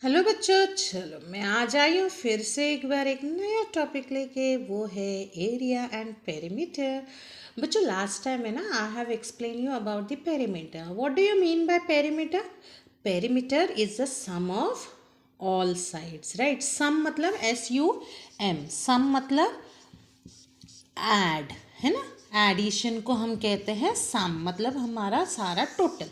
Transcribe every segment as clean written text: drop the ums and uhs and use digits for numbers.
Hello बच्चों, चलो मैं आज आई हूँ फिर से एक बार एक नया टॉपिक लेके। वो है एरिया एंड पेरीमीटर। बच्चों लास्ट टाइम है ना, I have explain you about the perimeter. What do you mean by perimeter? Perimeter is the sum of all sides, right. Sum मतलब SUM, सम मतलब ऐड, है ना। एडिशन को हम कहते हैं सम, मतलब हमारा सारा टोटल,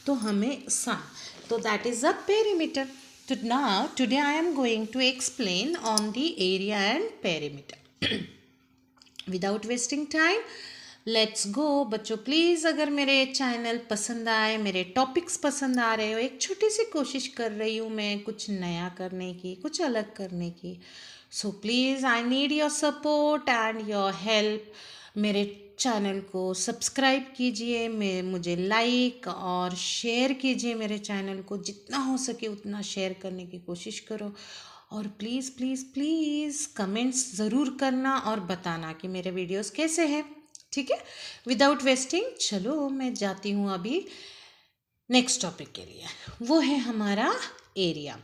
तो हमें सम, तो दैट इज अ पेरीमीटर। तो now today I am going to explain on the area and perimeter. Without wasting time let's go. बच्चों प्लीज़ अगर मेरे चैनल पसंद आए, मेरे टॉपिक्स पसंद आ रहे हो, एक छोटी सी कोशिश कर रही हूँ मैं कुछ नया करने की, कुछ अलग करने की। So please I need your support and your help. मेरे चैनल को सब्सक्राइब कीजिए, मुझे लाइक और शेयर कीजिए। मेरे चैनल को जितना हो सके उतना शेयर करने की कोशिश करो। और प्लीज़ प्लीज़ प्लीज़ कमेंट्स ज़रूर करना और बताना कि मेरे वीडियोस कैसे हैं, ठीक है। विदाउट वेस्टिंग चलो मैं जाती हूँ अभी नेक्स्ट टॉपिक के लिए। वो है हमारा एरिया।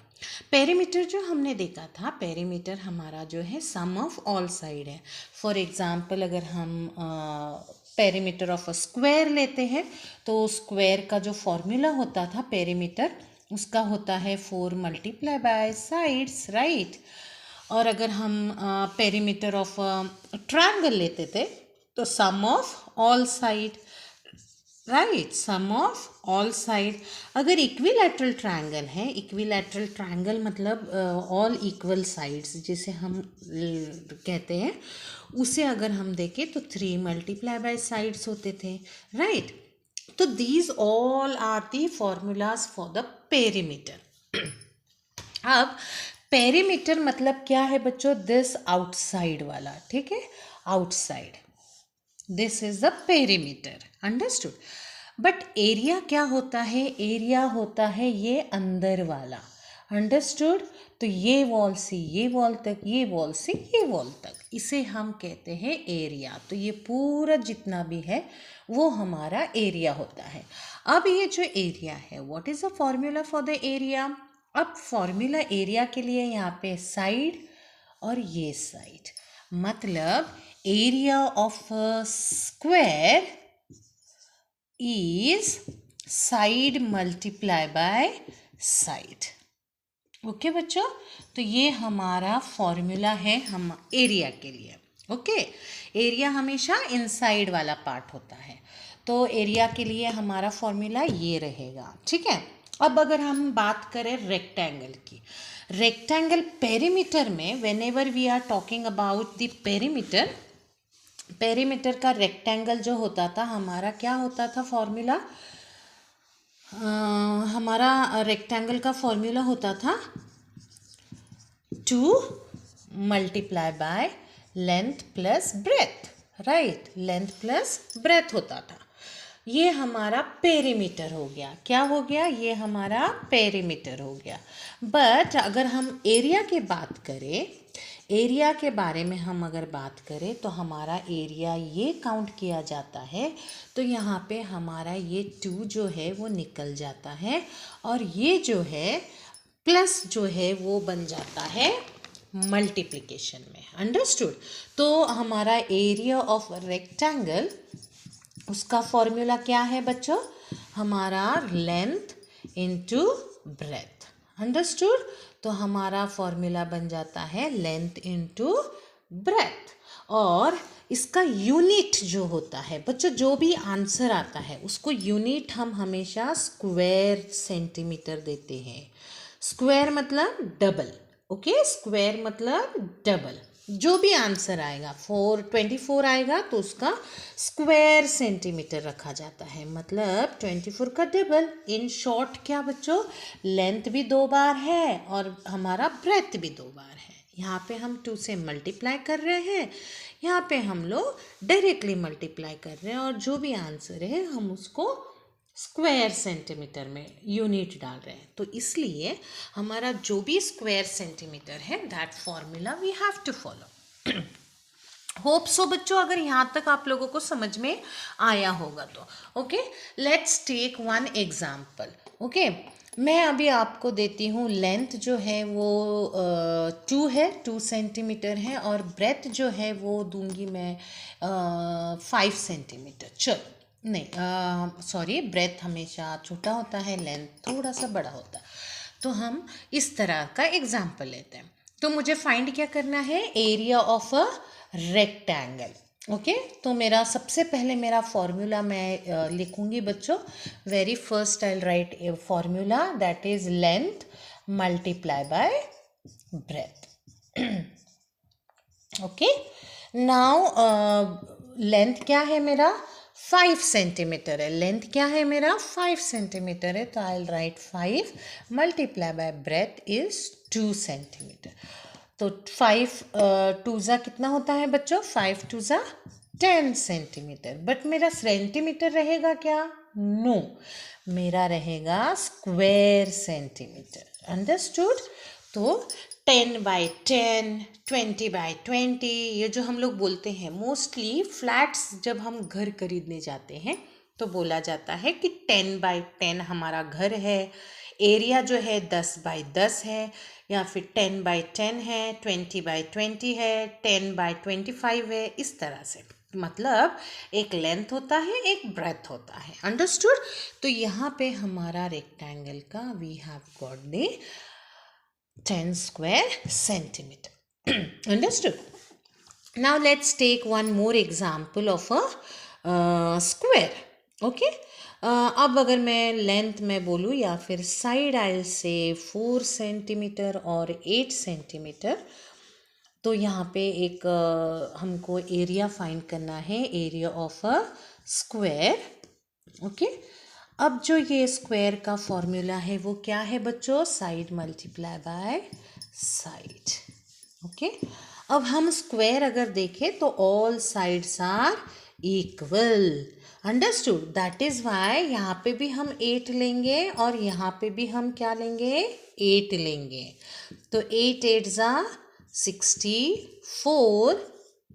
पेरीमीटर जो हमने देखा था, पेरीमीटर हमारा जो है सम ऑफ ऑल साइड है। फॉर एग्जांपल अगर हम पेरीमीटर ऑफ अ स्क्वायर लेते हैं तो स्क्वायर का जो फॉर्मूला होता था पेरीमीटर, उसका होता है 4 मल्टीप्लाई बाय साइड्स, राइट। और अगर हम पेरीमीटर ऑफ ट्रायंगल लेते थे तो sum of all side, right, sum of all side. अगर इक्विलैटरल ट्रायंगल है, इक्विलैटरल ट्रायंगल मतलब ऑल इक्वल साइड्स जिसे हम कहते हैं, उसे अगर हम देखें तो 3 मल्टीप्लाई बाय साइड्स होते थे, राइट। तो these all are the formulas for the perimeter. अब पेरीमीटर मतलब क्या है बच्चों? दिस आउटसाइड वाला, ठीक है, outside, this is the perimeter, understood. But area क्या होता है? एरिया होता है ये अंदर वाला, अंडरस्टूड। तो ये वॉल से ये वॉल तक, ये वॉल से ये वॉल तक, इसे हम कहते हैं एरिया। तो ये पूरा जितना भी है वो हमारा एरिया होता है। अब ये जो एरिया है, what is the formula for the area? अब फॉर्मूला एरिया के लिए यहाँ पे साइड और ये साइड, मतलब area of a square is side multiply by side. Okay बच्चों, तो ये हमारा फॉर्मूला है हम एरिया के लिए। ओके, एरिया हमेशा इनसाइड वाला पार्ट होता है, तो एरिया के लिए हमारा फॉर्मूला ये रहेगा, ठीक है। अब अगर हम बात करें रेक्टेंगल की, रेक्टेंगल पेरीमीटर में, whenever we are talking about the perimeter, perimeter का रेक्टेंगल जो होता था हमारा, क्या होता था फॉर्मूला? हमारा रेक्टेंगल का फॉर्मूला होता था 2 multiply by length plus breadth, right, length plus breadth होता था। ये हमारा पेरीमीटर हो गया। क्या हो गया? ये हमारा पेरीमीटर हो गया। बट अगर हम एरिया की बात करें, एरिया के बारे में हम अगर बात करें तो हमारा एरिया ये काउंट किया जाता है, तो यहाँ पे हमारा ये 2 जो है वो निकल जाता है, और ये जो है प्लस जो है वो बन जाता है मल्टीप्लिकेशन में, अंडरस्टूड। तो हमारा एरिया ऑफ रेक्टेंगल, उसका फॉर्मूला क्या है बच्चों? हमारा लेंथ इनटू ब्रेथ, अंडरस्टूड। तो हमारा फॉर्मूला बन जाता है लेंथ इनटू ब्रेथ। और इसका यूनिट जो होता है बच्चों, जो भी आंसर आता है उसको यूनिट हम हमेशा स्क्वायर सेंटीमीटर देते हैं। स्क्वायर मतलब डबल, ओके, स्क्वायर मतलब डबल। जो भी आंसर आएगा, 424 आएगा तो उसका स्क्वायर सेंटीमीटर रखा जाता है, मतलब 24 का डबल। इन शॉर्ट क्या बच्चों? लेंथ भी 2 बार है और हमारा ब्रेथ भी 2 बार है। यहाँ पे हम 2 से मल्टीप्लाई कर रहे हैं, यहाँ पे हम लोग डायरेक्टली मल्टीप्लाई कर रहे हैं, और जो भी आंसर है हम उसको स्क्वायर सेंटीमीटर में यूनिट डाल रहे हैं। तो इसलिए हमारा जो भी स्क्वायर सेंटीमीटर है, that formula we have to follow. Hope so बच्चों, अगर यहाँ तक आप लोगों को समझ में आया होगा तो। Okay, let's take one example. Okay, मैं अभी आपको देती हूँ लेंथ जो है वो 2 है, 2 सेंटीमीटर है, और ब्रेथ जो है वो दूंगी मैं 5 सेंटीमीटर। चलो नहीं, सॉरी, ब्रेथ हमेशा छोटा होता है, लेंथ थोड़ा सा बड़ा होता है। तो हम इस तरह का एग्जाम्पल लेते हैं। तो मुझे फाइंड क्या करना है, area of a rectangle. Okay, तो मेरा सबसे पहले मेरा फॉर्मूला मैं लिखूंगी बच्चों। Very first I right a formula, that is length multiply by breath. Okay, now length क्या है मेरा, 5 सेंटीमीटर है। लेंथ क्या है मेरा, 5 सेंटीमीटर है, तो I write 5 multiply by breadth is 2 centimeter. तो 5 टू ज़ा कितना होता है बच्चों, 5 टू ज़ा 10 सेंटीमीटर। बट मेरा सेंटीमीटर रहेगा क्या, नो, मेरा रहेगा स्क्वायर सेंटीमीटर। अंडरस्टूड। तो 10 बाय 10, 20 बाय 20, ये जो हम लोग बोलते हैं मोस्टली फ्लैट्स, जब हम घर खरीदने जाते हैं तो बोला जाता है कि 10 बाय 10 हमारा घर है, एरिया जो है 10 बाय 10 है, या फिर 10 बाय 10 है, 20 बाय 20 है, 10 बाय 25 है, इस तरह से। मतलब एक लेंथ होता है, एक ब्रेथ होता है। अंडरस्टूड। तो यहाँ पे हमारा रेक्टेंगल का we have got the 10 square centimeter. Understood? Now let's take one more example of a square. Okay? अब अगर मैं लेंथ में बोलूँ या फिर साइड, आई से 4 सेंटीमीटर और 8 सेंटीमीटर। तो यहाँ पे एक हमको एरिया फाइंड करना है, area of a square. Okay, अब जो ये स्क्वायर का फॉर्मूला है वो क्या है बच्चों, side multiply by side. Okay, अब हम स्क्वायर अगर देखें तो all sides are equal. Understood, that is why यहाँ पे भी हम 8 लेंगे और यहाँ पे भी हम क्या लेंगे, 8 लेंगे। तो 8 8 ज़ा 64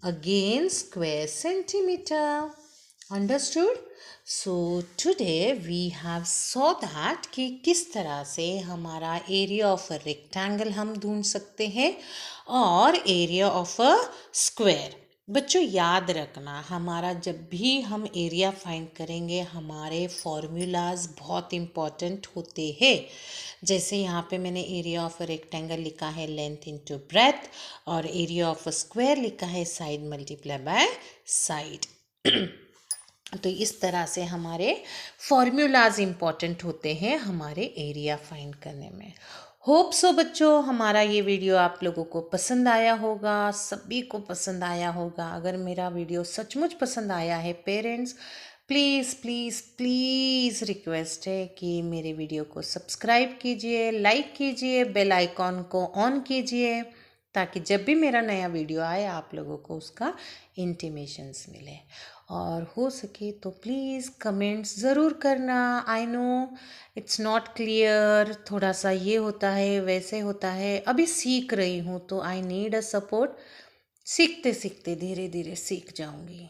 again square centimeter. Understood? So today we have saw that कि किस तरह से हमारा एरिया ऑफ अ रेक्टेंगल हम ढूंढ सकते हैं और एरिया ऑफ अ स्क्वायर। बच्चों याद रखना, हमारा जब भी हम एरिया फाइंड करेंगे हमारे फॉर्मूलाज बहुत इम्पॉर्टेंट होते हैं। जैसे यहाँ पे मैंने एरिया ऑफ अ रेक्टेंगल लिखा है लेंथ इनटू ब्रेथ, और एरिया ऑफ अ स्क्वायर लिखा है साइड मल्टीप्लाई बाय साइड। तो इस तरह से हमारे फॉर्मूलाज इम्पॉर्टेंट होते हैं हमारे एरिया फाइंड करने में। होप सो बच्चों हमारा ये वीडियो आप लोगों को पसंद आया होगा, सभी को पसंद आया होगा। अगर मेरा वीडियो सचमुच पसंद आया है parents, please please please request है कि मेरे वीडियो को सब्सक्राइब कीजिए, लाइक कीजिए, बेल आइकॉन को ऑन कीजिए, ताकि जब भी मेरा नया वीडियो आए आप लोगों को उसका इंटीमेशंस मिले। और हो सके तो प्लीज़ कमेंट्स ज़रूर करना। I know it's not clear, थोड़ा सा ये होता है वैसे होता है, अभी सीख रही हूँ तो आई नीड अ सपोर्ट। सीखते सीखते धीरे धीरे सीख जाऊँगी।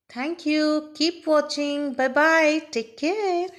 Thank you, keep watching, bye bye, take care.